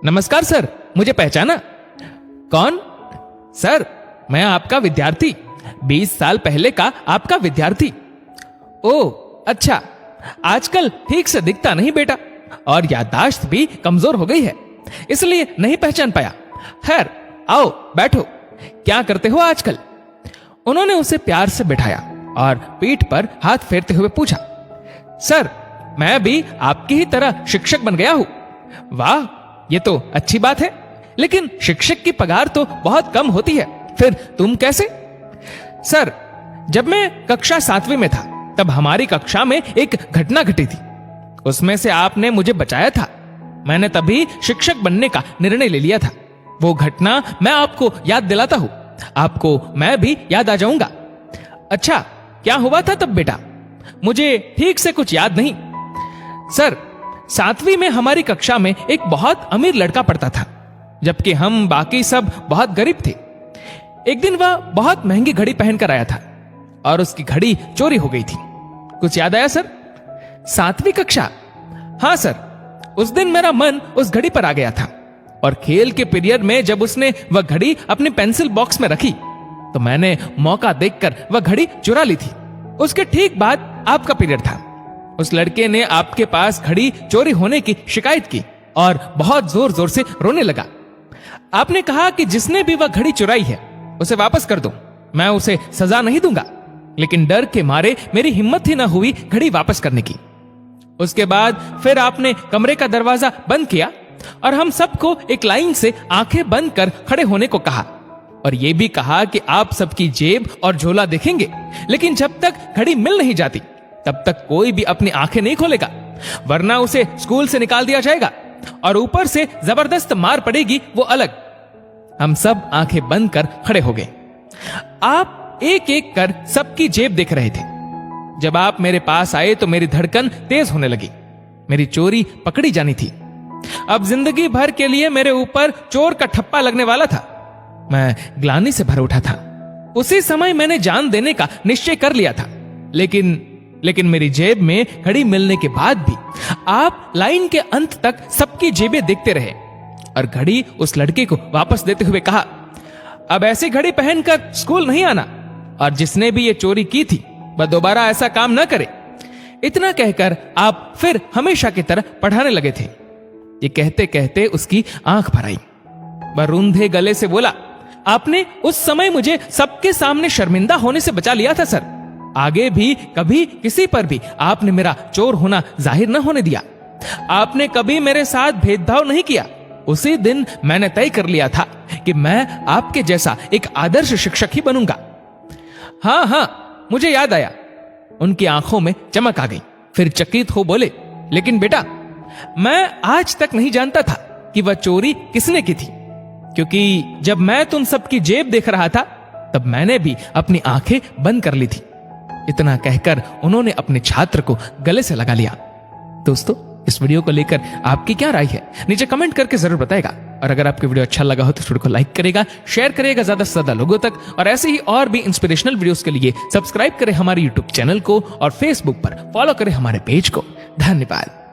नमस्कार सर, मुझे पहचाना? कौन? सर, मैं आपका विद्यार्थी, 20 साल पहले का आपका विद्यार्थी। ओह अच्छा, आजकल ठीक से दिखता नहीं बेटा, और याददाश्त भी कमजोर हो गई है, इसलिए नहीं पहचान पाया। खैर आओ बैठो, क्या करते हो आजकल? उन्होंने उसे प्यार से बिठाया और पीठ पर हाथ फेरते हुए पूछा, सर मैं भी आपकी ही तरह शिक्षक बन गया हूं। वाह, ये तो अच्छी बात है, लेकिन शिक्षक की पगार तो बहुत कम होती है, फिर तुम कैसे? सर, जब मैं कक्षा 7वीं में था तब हमारी कक्षा में एक घटना घटी थी, उसमें से आपने मुझे बचाया था। मैंने तभी शिक्षक बनने का निर्णय ले लिया था। वो घटना मैं आपको याद दिलाता हूं, आपको मैं भी याद आ जाऊंगा। अच्छा, क्या हुआ था तब बेटा? मुझे ठीक से कुछ याद नहीं। सर, 7वीं में हमारी कक्षा में एक बहुत अमीर लड़का पढ़ता था, जबकि हम बाकी सब बहुत गरीब थे। एक दिन वह बहुत महंगी घड़ी पहनकर आया था और उसकी घड़ी चोरी हो गई थी। कुछ याद आया सर? 7वीं कक्षा? हाँ सर, उस दिन मेरा मन उस घड़ी पर आ गया था और खेल के पीरियड में जब उसने वह घड़ी अपने पेंसिल बॉक्स में रखी तो मैंने मौका देखकर वह घड़ी चुरा ली थी। उसके ठीक बाद आपका पीरियड था। उस लड़के ने आपके पास घड़ी चोरी होने की शिकायत की और बहुत जोर जोर से रोने लगा। आपने कहा कि जिसने भी वह घड़ी चुराई है उसे वापस कर दो, मैं उसे सजा नहीं दूंगा, लेकिन डर के मारे मेरी हिम्मत ही ना हुई घड़ी वापस करने की। उसके बाद फिर आपने कमरे का दरवाजा बंद किया और हम सबको एक लाइन से आंखें बंद कर खड़े होने को कहा और यह भी कहा कि आप सबकी जेब और झोला देखेंगे, लेकिन जब तक घड़ी मिल नहीं जाती तब तक कोई भी अपनी आंखें नहीं खोलेगा, वरना उसे स्कूल से निकाल दिया जाएगा और ऊपर से जबरदस्त मार पड़ेगी, वो अलग। हम सब आंखें बंद कर खड़े हो गए। आप एक एक कर सबकी जेब देख रहे थे। जब आप मेरे पास आए तो मेरी धड़कन तेज होने लगी। मेरी चोरी पकड़ी जानी थी। अब जिंदगी भर के लिए मेरे ऊपर चोर का ठप्पा लगने वाला था। मैं ग्लानि से भर उठा था। उसी समय मैंने जान देने का निश्चय कर लिया था, लेकिन मेरी जेब में घड़ी मिलने के बाद भी आप लाइन के अंत तक सबकी जेबें देखते रहे और घड़ी उस लड़के को वापस देते हुए कहा, अब ऐसी घड़ी पहनकर स्कूल नहीं आना, और जिसने भी ये चोरी की थी वह दोबारा ऐसा काम न करे। इतना कहकर आप फिर हमेशा की तरह पढ़ाने लगे थे। ये कहते कहते उसकी आंख भर आई। वह रूंधे गले से बोला, आपने उस समय मुझे सबके सामने शर्मिंदा होने से बचा लिया था सर। आगे भी कभी किसी पर भी आपने मेरा चोर होना जाहिर न होने दिया। आपने कभी मेरे साथ भेदभाव नहीं किया। उसी दिन मैंने तय कर लिया था कि मैं आपके जैसा एक आदर्श शिक्षक ही बनूंगा। हाँ, मुझे याद आया। उनकी आंखों में चमक आ गई। फिर चकित हो बोले, लेकिन बेटा, मैं आज तक नहीं जानता था कि वह चोरी किसने की थी, क्योंकि जब मैं तुम सबकी जेब देख रहा था तब मैंने भी अपनी आंखें बंद कर ली थी। इतना कहकर उन्होंने अपने छात्र को गले से लगा लिया। दोस्तों, इस वीडियो को लेकर आपकी क्या राय है नीचे कमेंट करके जरूर बताएगा। और अगर आपको वीडियो अच्छा लगा हो तो इस वीडियो को लाइक करेगा, शेयर करेगा ज्यादा से ज्यादा लोगों तक, और ऐसे ही और भी इंस्पिरेशनल वीडियोस के लिए सब्सक्राइब करें हमारे यूट्यूब चैनल को और फेसबुक पर फॉलो करें हमारे पेज को। धन्यवाद।